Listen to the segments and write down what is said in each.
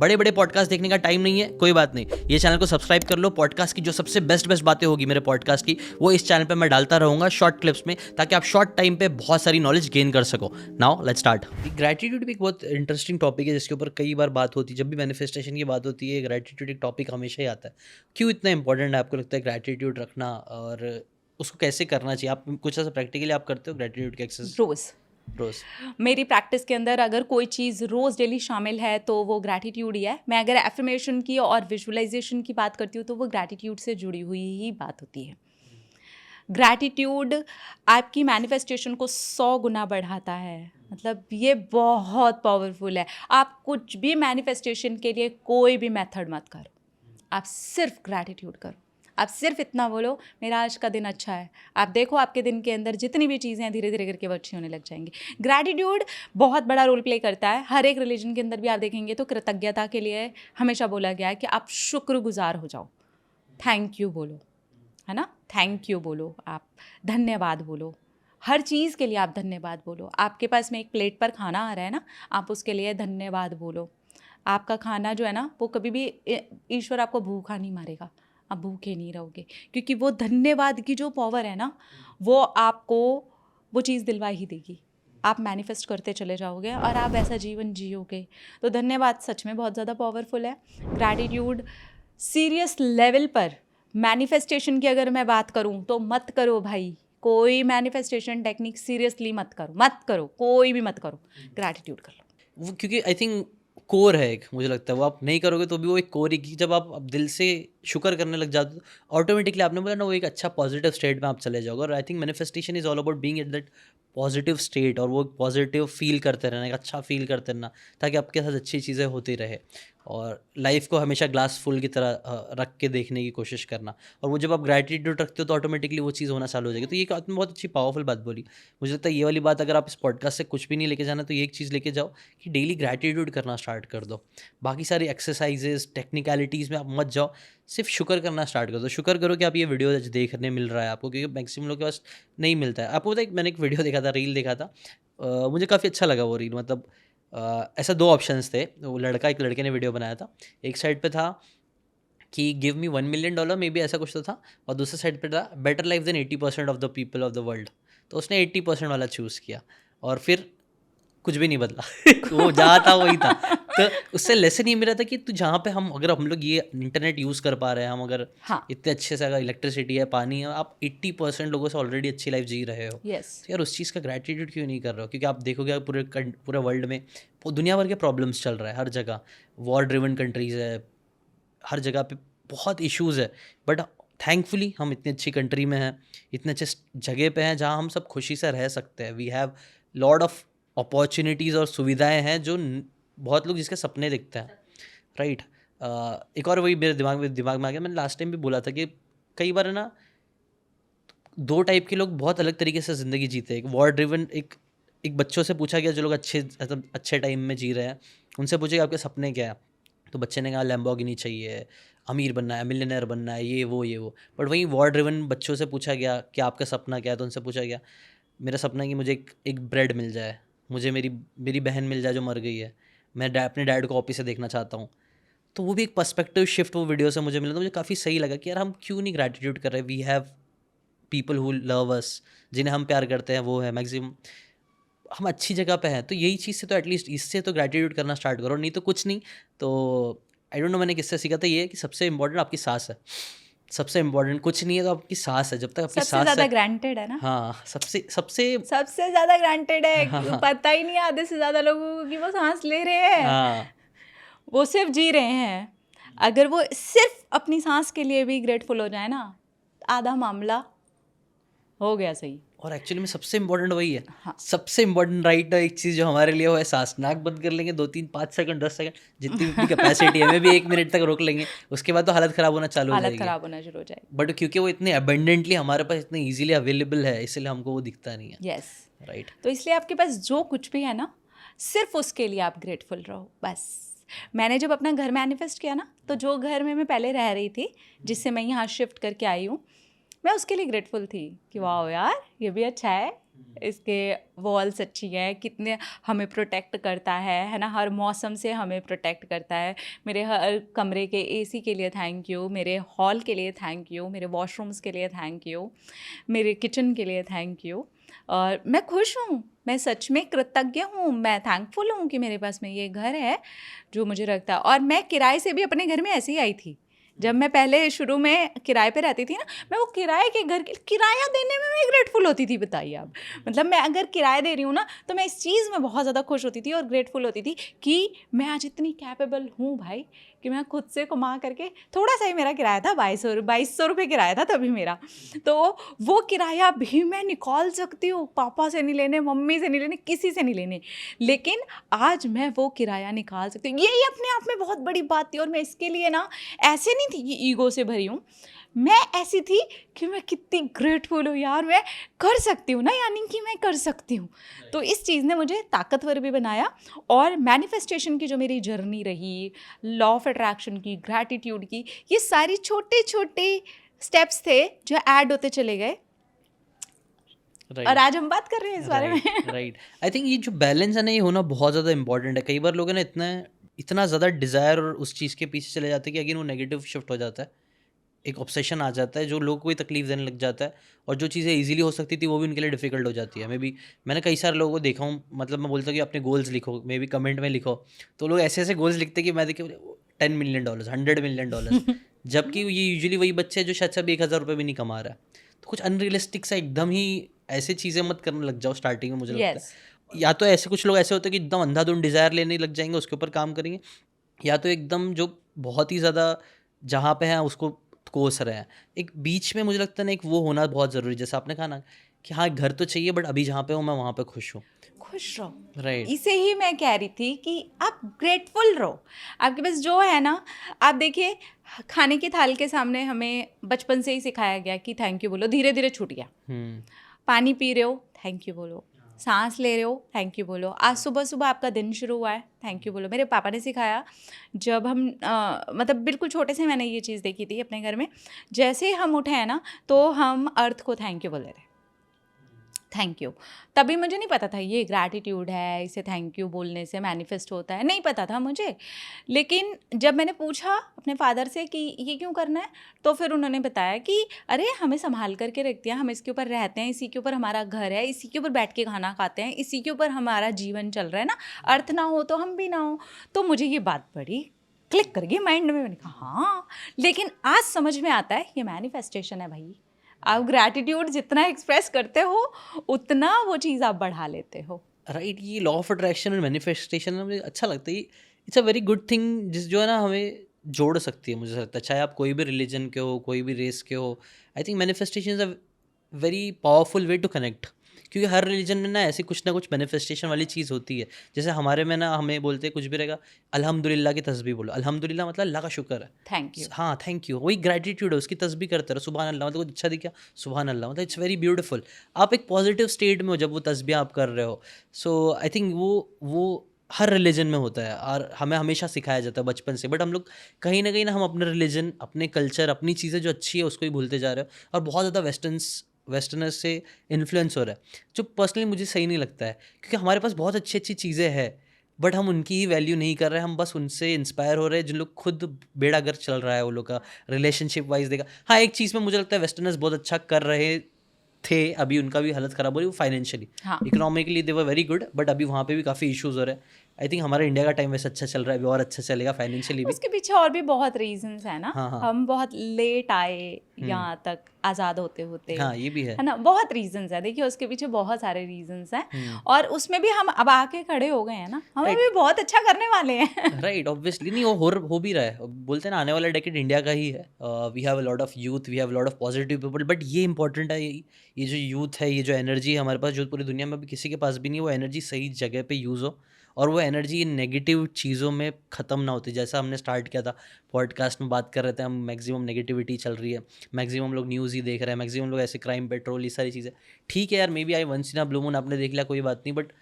बड़े बड़े पॉडकास्ट देखने का टाइम नहीं है, कोई बात नहीं, ये चैनल को सब्सक्राइब कर लो। पॉडकास्ट की जो सबसे बेस्ट बातें होगी मेरे पॉडकास्ट की, वो इस चैनल पे मैं डालता रहूँगा शॉर्ट क्लिप्स में, ताकि आप शॉर्ट टाइम पे बहुत सारी नॉलेज गेन कर सको। Now let's start. ग्रैटिट्यूड भी एक बहुत इंटरेस्टिंग टॉपिक है जिसके ऊपर कई बार बात होती है। जब भी मैनिफेस्टेशन की बात होती है, ग्रैटिट्यूड एक टॉपिक हमेशा ही आता है। क्यों इतना इंपॉर्टेंट है आपको लगता है ग्रैटिट्यूड रखना, और उसको कैसे करना चाहिए? आप कुछ ऐसा प्रैक्टिकली आप करते हो ग्रैटिट्यूड के एक्सरसाइज? रोज़ मेरी प्रैक्टिस के अंदर अगर कोई चीज़ रोज़ डेली शामिल है तो वो ग्रैटिट्यूड ही है। मैं अगर एफर्मेशन की और विजुअलाइजेशन की बात करती हूँ तो वो ग्रैटिट्यूड से जुड़ी हुई ही बात होती है। ग्रैटिट्यूड आपकी मैनिफेस्टेशन को 100 गुना बढ़ाता है। मतलब ये बहुत पावरफुल है। आप कुछ भी मैनिफेस्टेशन के लिए कोई भी मेथड मत करो, आप सिर्फ ग्रैटिट्यूड करो। आप सिर्फ इतना बोलो, मेरा आज का दिन अच्छा है। आप देखो आपके दिन के अंदर जितनी भी चीज़ें हैं धीरे धीरे करके वो अच्छी होने लग जाएंगी। ग्रैटिट्यूड बहुत बड़ा रोल प्ले करता है। हर एक रिलीजन के अंदर भी आप देखेंगे तो कृतज्ञता के लिए हमेशा बोला गया है कि आप शुक्रगुजार हो जाओ, थैंक यू बोलो, है ना। थैंक यू बोलो, आप धन्यवाद बोलो, हर चीज़ के लिए आप धन्यवाद बोलो। आपके पास में एक प्लेट पर खाना आ रहा है ना, आप उसके लिए धन्यवाद बोलो। आपका खाना जो है ना, वो कभी भी ईश्वर आपको भूखा नहीं मारेगा, आप भूखे नहीं रहोगे, क्योंकि वो धन्यवाद की जो पावर है ना, वो आपको वो चीज़ दिलवा ही देगी। आप मैनिफेस्ट करते चले जाओगे और आप ऐसा जीवन जियोगे। तो धन्यवाद सच में बहुत ज़्यादा पावरफुल है। ग्रैटिट्यूड सीरियस लेवल पर मैनिफेस्टेशन की अगर मैं बात करूं तो मत करो भाई, कोई मैनिफेस्टेशन टेक्निक सीरियसली मत करो, कोई भी मत करो, ग्रैटिट्यूड कर लो। वो क्योंकि आई थिंक कोर है एक, मुझे लगता है वो आप नहीं करोगे तो भी वो एक कोर है कि जब आप दिल से शुक्र करने लग जाते हो ऑटोमेटिकली, आपने बोला ना, वो एक अच्छा पॉजिटिव स्टेट में आप चले जाओगे। और आई think manifestation is all about being at that positive state, और वो पॉजिटिव फील करते रहना, एक अच्छा फील करते रहना, ताकि आपके साथ अच्छी चीज़ें होती रहे। और लाइफ को हमेशा ग्लास फुल की तरह रख के देखने की कोशिश करना। और वो जब आप ग्रैटिट्यूड रखते हो तो ऑटोमेटिकली वो चीज़ होना चालू हो जाएगी। तो ये आपने बहुत अच्छी पावरफुल बात बोली। मुझे लगता है ये वाली बात अगर आप इस पॉडकास्ट से कुछ भी नहीं लेके जाना तो ये एक चीज़ लेके जाओ कि डेली ग्रैटिट्यूड करना स्टार्ट कर दो। बाकी सारी एक्सरसाइजेज टेक्निकलिटीज़ में आप मत जाओ, सिर्फ शुक्र करना स्टार्ट कर दो। शुक्र करो कि आप ये वीडियो देखने मिल रहा है आपको, क्योंकि मैक्सिमम लोग के पास नहीं मिलता है। आपको पता है, मैंने एक वीडियो देखा था, रील देखा था, मुझे काफ़ी अच्छा लगा वो रील। मतलब ऐसा 2 ऑप्शंस थे, वो लड़का एक लड़के ने वीडियो बनाया था। एक साइड पे था कि give me $1 million may be, ऐसा कुछ तो था, और दूसरे साइड पे था better life than 80% of the people of the world. तो उसने 80% वाला चूज़ किया और फिर कुछ भी नहीं बदला वो जहाँ था वही था। तो उससे लेसन ये मिला था कि तू जहाँ पे अगर हम लोग ये इंटरनेट यूज़ कर पा रहे हैं, हम अगर हाँ, इतने अच्छे से, अगर इलेक्ट्रिसिटी है, पानी है, आप 80% लोगों से ऑलरेडी अच्छी लाइफ जी रहे हो, यस, तो यार उस चीज़ का ग्रैटिट्यूड क्यों नहीं कर रहे हो? क्योंकि आप देखोगे पूरे वर्ल्ड में दुनिया भर के प्रॉब्लम्स चल रहा है, हर जगह वॉर ड्रिवन कंट्रीज़ है, हर जगह पे बहुत इश्यूज़ है। बट थैंकफुली हम इतनी अच्छी कंट्री में हैं, इतने अच्छे जगह पे हैं जहाँ हम सब खुशी से रह सकते हैं। We have lot of opportunities और सुविधाएं हैं जो बहुत लोग जिसके सपने दिखते हैं, राइट। एक और वही मेरे दिमाग में आ गया, मैंने लास्ट टाइम भी बोला था कि कई बार है ना, 2 टाइप के लोग बहुत अलग तरीके से ज़िंदगी जीते हैं। एक वॉर ड्रिवन, एक बच्चों से पूछा गया जो लोग अच्छे टाइम में जी रहे हैं, उनसे पूछे कि आपके सपने क्या है, तो बच्चे ने कहा लैम्बोर्गिनी चाहिए, अमीर बनना है, मिलियनेयर बनना है, ये वो। बट वहीं वॉर ड्रिवन बच्चों से पूछा गया कि आपका सपना क्या है, तो उनसे पूछा गया, मेरा सपना है कि मुझे एक ब्रेड मिल जाए, मुझे मेरी बहन मिल जाए जो मर गई है, मैं अपने डैड को ऑफिस से देखना चाहता हूँ। तो वो भी एक पर्सपेक्टिव शिफ्ट वो वीडियो से मुझे मिला, तो मुझे काफ़ी सही लगा कि यार हम क्यों नहीं ग्रैटिट्यूड कर रहे। We have people who love us, जिन्हें हम प्यार करते हैं, वो है मैक्सिमम, हम अच्छी जगह पे हैं। तो यही चीज़ से तो एटलीस्ट इससे तो ग्रैटिट्यूड करना स्टार्ट करो, नहीं तो कुछ नहीं। तो आई डोंट नो मैंने किससे सीखा था ये, कि सबसे इंपॉर्टेंट आपकी सांस है। सबसे इंपॉर्टेंट कुछ नहीं है तो आपकी सांस है। जब तक आपकी सबसे सांस ज़्यादा है, ग्रांटेड है ना, हाँ, सबसे सबसे सबसे ज़्यादा ग्रांटेड हाँ है। हाँ पता ही नहीं आधे से ज़्यादा लोगों को कि वो सांस ले रहे हैं, हाँ, वो सिर्फ जी रहे हैं। अगर वो सिर्फ अपनी सांस के लिए भी ग्रेटफुल हो जाए ना, आधा मामला हो गया सही। और एक्चुअली में सबसे इंपॉर्टेंट वही है। हाँ, सबसे इंपॉर्टेंट राइट एक चीज़ जो हमारे लिए वो है सांस। नाक बंद कर लेंगे 2 3 5 सेकंड 10 सेकंड, जितनी भी अपनी कैपेसिटी है, में भी 1 मिनट तक रोक लेंगे, उसके बाद तो हालत ख़राब होना चालू हो हालत जाएगी। ख़राब होना शुरू हो जाएगी। बट क्योंकि वो इतने अबेंडेंटली हमारे पास इतने ईजिली अवेलेबल है, इसलिए हमको वो दिखता नहीं है, यस, राइट। तो इसलिए आपके पास जो कुछ भी है ना, सिर्फ उसके लिए आप ग्रेटफुल रहो बस। मैंने जब अपना घर मैनिफेस्ट किया ना, तो जो घर में मैं पहले रह रही थी, जिससे मैं यहाँ शिफ्ट करके आई हूँ, मैं उसके लिए ग्रेटफुल थी कि वाह यार ये भी अच्छा है, इसके वॉल्स अच्छी है, कितने हमें प्रोटेक्ट करता है ना, हर मौसम से हमें प्रोटेक्ट करता है। मेरे हर कमरे के एसी के लिए थैंक यू, मेरे हॉल के लिए थैंक यू, मेरे वॉशरूम्स के लिए थैंक यू, मेरे किचन के लिए थैंक यू। और मैं खुश हूँ, मैं सच में कृतज्ञ हूँ, मैं थैंकफुल हूँ कि मेरे पास में ये घर है जो मुझे रखता है। और मैं किराए से भी अपने घर में ऐसे ही आई थी। जब मैं पहले शुरू में किराए पे रहती थी ना, मैं वो किराए के घर के किराया देने में मैं ग्रेटफुल होती थी, बताइए आप। मतलब मैं अगर किराया दे रही हूँ ना, तो मैं इस चीज़ में बहुत ज़्यादा खुश होती थी और ग्रेटफुल होती थी कि मैं आज इतनी कैपेबल हूँ भाई, कि मैं खुद से कमा करके, थोड़ा सा ही मेरा किराया था, 2200 रुपये किराया था तभी मेरा, तो वो किराया भी मैं निकाल सकती हूँ, पापा से नहीं लेने, मम्मी से नहीं लेने, किसी से नहीं लेने। लेकिन आज मैं वो किराया निकाल सकती हूँ, यही अपने आप में बहुत बड़ी बात थी। और मैं इसके लिए ना ऐसे नहीं थी कि ईगो से भरी हूँ, मैं ऐसी थी कि मैं कितनी ग्रेटफुल हूँ यार, मैं कर सकती हूँ ना, यानी कि मैं कर सकती हूँ। तो इस चीज़ ने मुझे ताकतवर भी बनाया। और मैनिफेस्टेशन की जो मेरी जर्नी रही, लॉ ऑफ अट्रैक्शन की, ग्रैटिट्यूड की, ये सारी छोटे छोटे स्टेप्स थे जो ऐड होते चले गए। और राइट आज हम बात कर रहे हैं इस बारे में। राइट आई थिंक ये जो बैलेंस है ना, ये होना बहुत ज़्यादा इंपॉर्टेंट है। कई बार लोग है ना इतना ज़्यादा डिज़ायर और उस चीज़ के पीछे चले जाते हैं कि अगेन वो नेगेटिव शिफ्ट हो जाता है, एक ऑब्सेशन आ जाता है जो लोगों को ही तकलीफ देने लग जाता है, और जो चीज़ें इजीली हो सकती थी वो भी उनके लिए डिफिकल्ट हो जाती है। मैंने कई सारे लोगों को देखा हूँ, मतलब मैं बोलता हूँ कि अपने गोल्स लिखो, मे बी कमेंट में लिखो, तो लोग ऐसे ऐसे गोल्स लिखते हैं कि मैं देखे $10 million, $100 million, जबकि ये यूजुअली वही बच्चे हैं जो शायद से 1,000 रुपये भी नहीं कमा रहा है। तो कुछ अनरियलिस्टिक सा एकदम ही ऐसे चीज़ें मत करने लग जाओ स्टार्टिंग में, मुझे लगता यस, है। या तो ऐसे कुछ लोग ऐसे होते हैं कि एकदम अंधाधुंध डिज़ायर लेने लग जाएंगे, उसके ऊपर काम करेंगे, या तो एकदम जो बहुत ही ज़्यादा जहाँ पे हैं उसको कोस रहे हैं। एक बीच में मुझे लगता है ना, एक वो होना बहुत ज़रूरी है। जैसे आपने कहा ना कि हाँ, घर तो चाहिए बट अभी जहाँ पे हूँ मैं वहाँ पे खुश हूँ। खुश रहो। राइट। इसे ही मैं कह रही थी कि आप ग्रेटफुल रहो। आपके पास जो है ना, आप देखिए, खाने की थाल के सामने हमें बचपन से ही सिखाया गया कि थैंक यू बोलो, धीरे धीरे छूट गया। पानी पी रहे हो, थैंक यू बोलो। सांस ले रहे हो, थैंक यू बोलो। आज सुबह सुबह आपका दिन शुरू हुआ है, थैंक यू बोलो। मेरे पापा ने सिखाया, जब हम मतलब बिल्कुल छोटे से मैंने ये चीज़ देखी थी अपने घर में। जैसे ही हम उठे हैं ना, तो हम अर्थ को थैंक यू बोल रहे थे, थैंक यू। तभी मुझे नहीं पता था ये ग्रैटिट्यूड है, इसे थैंक यू बोलने से मैनिफेस्ट होता है, नहीं पता था मुझे। लेकिन जब मैंने पूछा अपने फादर से कि ये क्यों करना है, तो फिर उन्होंने बताया कि अरे हमें संभाल करके रख दिया, हम इसके ऊपर रहते हैं, इसी के ऊपर हमारा घर है, इसी के ऊपर बैठ के खाना खाते हैं, इसी के ऊपर हमारा जीवन चल रहा है ना, अर्थ ना हो तो हम भी ना हो। तो मुझे ये बात बड़ी क्लिक कर गई माइंड में। मैंने कहा हाँ, लेकिन आज समझ में आता है ये मैनिफेस्टेशन है भाई। आप ग्रैटिट्यूड जितना एक्सप्रेस करते हो, उतना वो चीज़ आप बढ़ा लेते हो। राइट। ये लॉ ऑफ अट्रैक्शन और मैनिफेस्टेशन मुझे अच्छा लगता है। It's a very good thing जिस जो है ना हमें जोड़ सकती है, मुझे लगता है। चाहे आप कोई भी रिलीजन के हो, कोई भी रेस के हो, I think manifestation is a very powerful way to connect. क्योंकि हर रिलीजन में ना ऐसी कुछ ना कुछ मैनिफेस्टेशन वाली चीज़ होती है। जैसे हमारे में ना हमें बोलते हैं कुछ भी रहेगा, अल्हम्दुलिल्लाह की तस्बीह बोलो। अल्हम्दुलिल्लाह मतलब अल्लाह का शुक्र है। Thank you. हाँ, थैंक यू, वही ग्रैटिट्यूड है, उसकी तस्बीह करते रहो। सुबहान अल्लाह मतलब कुछ अच्छा दिखा, सुबहान अल्लाह मतलब इट्स वेरी ब्यूटीफुल। आप एक पॉजिटिव स्टेट में हो जब वो तस्बीह आप कर रहे हो। सो आई थिंक वो हर रिलीजन में होता है और हमें हमेशा सिखाया जाता है बचपन से। बट हम लोग कहीं ना कहीं ना हम अपने रिलीजन, अपने कल्चर, अपनी चीज़ें जो अच्छी है उसको ही भूलते जा रहे हो, और बहुत ज़्यादा वेस्टर्नर्स से इन्फ्लुएंस हो रहा है, जो पर्सनली मुझे सही नहीं लगता है। क्योंकि हमारे पास बहुत अच्छी अच्छी चीज़ें हैं, बट हम उनकी ही वैल्यू नहीं कर रहे हैं। हम बस उनसे इंस्पायर हो रहे हैं जिन लोग खुद बेड़ा गर्क चल रहा है वो लोग का रिलेशनशिप वाइज देखा। हाँ, एक चीज़ में मुझे लगता है वेस्टर्नर्स बहुत अच्छा कर रहे थे, अभी उनका भी हालत ख़राब हो रही है, वो फाइनेंशियली, हाँ, economically they were very good, but अभी वहाँ पे भी काफ़ी इश्यूज हो रहे हैं। आई थिंक हमारा इंडिया का टाइम वैसे अच्छा चल रहा है, अभी और अच्छा चलेगा फाइनेंशियली भी। उसके पीछे और भी बहुत रीजंस है ना। हाँ हाँ। हम बहुत लेट आए यहाँ तक आज़ाद होते होते, हाँ, ये भी है। है ना। बहुत रीजंस है, देखिए उसके पीछे बहुत सारे रीजंस हैं। हम्म। और उसमें भी हम अब आके खड़े हो गए हैं ना, हम Right. अभी बहुत अच्छा करने वाले हैं। राइट, ऑब्वियसली नहीं, वो हो भी रहा है। बोलते हैं ना, आने वाला डेकेड इंडिया का ही है। We have a lot of youth, we have lot of positive people, but ये इंपॉर्टेंट है, ये जो यूथ है, ये जो एनर्जी है हमारे पास, जो पूरी दुनिया में अभी किसी के पास भी नहीं है, वो एनर्जी सही जगह पे यूज़ हो, और वो एनर्जी इन नेगेटिव चीज़ों में ख़त्म ना होती। जैसा हमने स्टार्ट किया था पॉडकास्ट में, बात कर रहे थे हम, मैक्सिमम नेगेटिविटी चल रही है, मैक्सिमम लोग न्यूज़ ही देख रहे हैं, मैक्सिमम लोग ऐसे क्राइम, पेट्रोल, ये सारी चीज़ें। ठीक है यार, may be I once in a blue moon आपने देख लिया, कोई बात नहीं, बट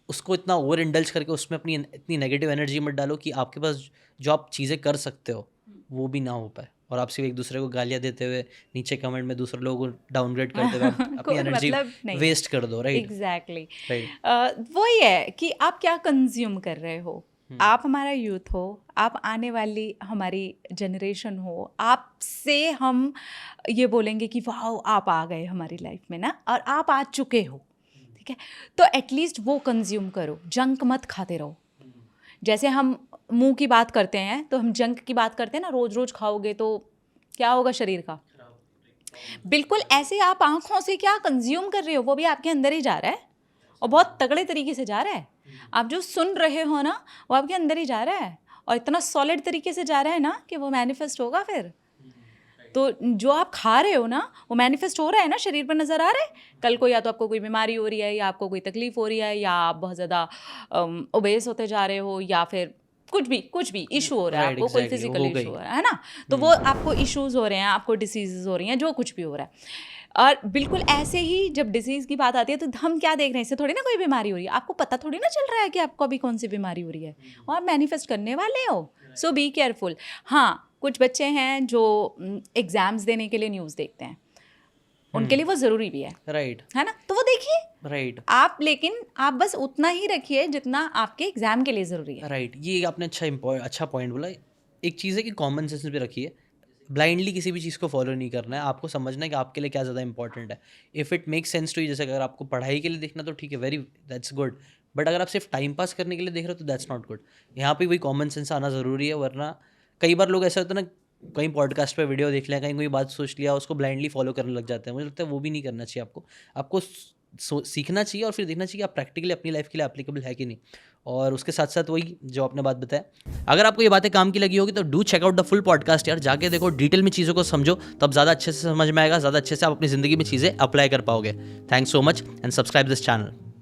उसको इतना ओवर इंडल्ज करके उसमें अपनी इतनी नेगेटिव एनर्जी मत डालो कि आपके पास जो आप चीज़ें कर सकते हो वो भी ना हो पाए और आप सिर्फ एक दूसरे को गालियाँ देते हुए नीचे कमेंट में दूसरे लोगों को डाउनग्रेड करते हुए आप अपनी कोई एनर्जी मतलब नहीं। वेस्ट कर दो, राइट? Exactly right. वही है कि आप क्या कंज्यूम कर रहे हो। आप हमारा यूथ हो, आप आने वाली हमारी जनरेशन हो, आपसे हम ये बोलेंगे कि वाह आप आ गए हमारी लाइफ में ना, और आप आ चुके हो, ठीक है, तो एटलीस्ट वो कंज्यूम करो, जंक मत खाते रहो। जैसे हम मुंह की बात करते हैं तो हम जंक की बात करते हैं ना, रोज रोज खाओगे तो क्या होगा शरीर का। बिल्कुल ऐसे आप आंखों से क्या कंज्यूम कर रहे हो वो भी आपके अंदर ही जा रहा है, और बहुत तगड़े तरीके से जा रहा है। आप जो सुन रहे हो ना वो आपके अंदर ही जा रहा है, और इतना सॉलिड तरीके से जा रहा है ना कि वो मैनिफेस्ट होगा फिर। तो जो आप खा रहे हो ना वो मैनिफेस्ट हो रहा है ना, शरीर पर नज़र आ रहा है। कल को या तो आपको कोई बीमारी हो रही है, या आपको कोई तकलीफ हो रही है, या आप बहुत ज़्यादा ओबेस होते जा रहे हो, या फिर कुछ भी इशू हो रहा है, Right, आपको कोई exactly, फिजिकल हो इशू गई। हो रहा है ना, तो वो आपको इश्यूज हो रहे हैं, आपको डिसीज़ हो रही हैं, जो कुछ भी हो रहा है। और बिल्कुल ऐसे ही जब डिसीज़ की बात आती है तो हम क्या देख रहे हैं, इससे थोड़ी ना कोई बीमारी हो रही है, आपको पता थोड़ी ना चल रहा है कि आपको अभी कौन सी बीमारी हो रही है, और आप मैनिफेस्ट करने वाले हो। सो बी केयरफुल। हाँ, कुछ बच्चे हैं जो एग्ज़ाम्स देने के लिए न्यूज़ देखते हैं, उनके लिए वो ज़रूरी भी राइट, है ना, तो वो देखिए राइट, आप, लेकिन आप बस उतना ही रखिए जितना आपके एग्ज़ाम के लिए ज़रूरी है। राइट। ये आपने अच्छा पॉइंट बोला। एक चीज़ है कि कॉमन सेंस पे रखिए, ब्लाइंडली किसी भी चीज़ को फॉलो नहीं करना है, आपको समझना है कि आपके लिए क्या ज़्यादा इंपॉर्टेंट है। If it makes sense to you, जैसे अगर आपको पढ़ाई के लिए देखना तो ठीक है, वेरी दैट्स गुड, बट अगर आप सिर्फ टाइम पास करने के लिए देख रहे हो तो दैट्स नॉट गुड। यहाँ पे वही कॉमन सेंस आना ज़रूरी है, वरना कई बार लोग ऐसा होता है ना, कहीं पॉडकास्ट पे वीडियो देख लिया, कहीं कोई बात सोच लिया, उसको ब्लाइंडली फॉलो करने लग जाते हैं। मुझे लगता है वो भी नहीं करना चाहिए आपको। आपको सीखना चाहिए और फिर देखना चाहिए कि आप प्रैक्टिकली अपनी लाइफ के लिए एप्लीकेबल है कि नहीं। और उसके साथ साथ वही जो आपने बात बताया, अगर आपको ये बातें काम की लगी होगी तो do check out the full podcast यार, जाके देखो, डिटेल में चीज़ों को समझो, तब ज़्यादा अच्छे से समझ में आएगा, ज़्यादा अच्छे से आप अपनी ज़िंदगी में चीज़ें अप्लाई कर पाओगे। Thanks so much and subscribe this channel.